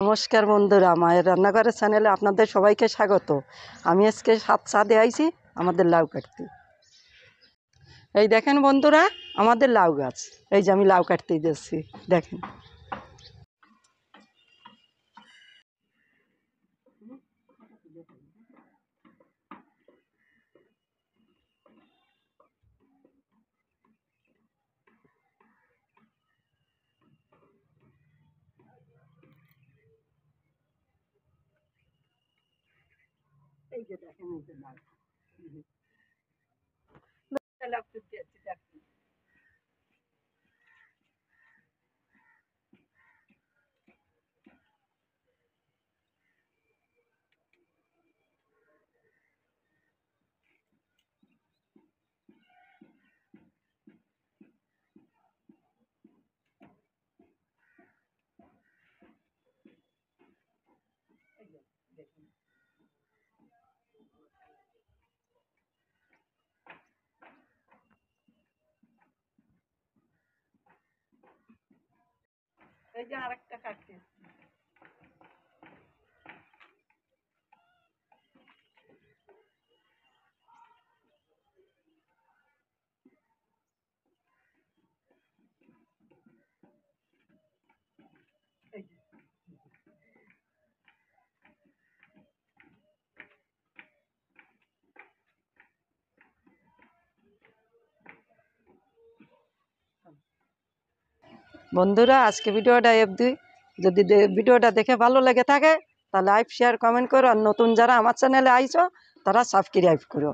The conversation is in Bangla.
নমস্কার বন্ধুরা, মায়ের রান্নাঘরের চ্যানেলে আপনাদের সবাইকে স্বাগত। আমি আজকে ছাদে আইছি আমাদের লাউ কাটতে। এই দেখেন বন্ধুরা, আমাদের লাউ গাছ। এই যে আমি লাউ কাটতে যাচ্ছি, দেখেন। এই যে দেখেন, এই যে লাউ এই যে আরেকটা কাটতে। বন্ধুরা, আজকে ভিডিওটা অবধি। যদি ভিডিওটা দেখে ভালো লেগে থাকে তাহলে লাইক, শেয়ার, কমেন্ট করো। আর নতুন যারা আমার চ্যানেলে আইছো তারা সাবস্ক্রাইব করো।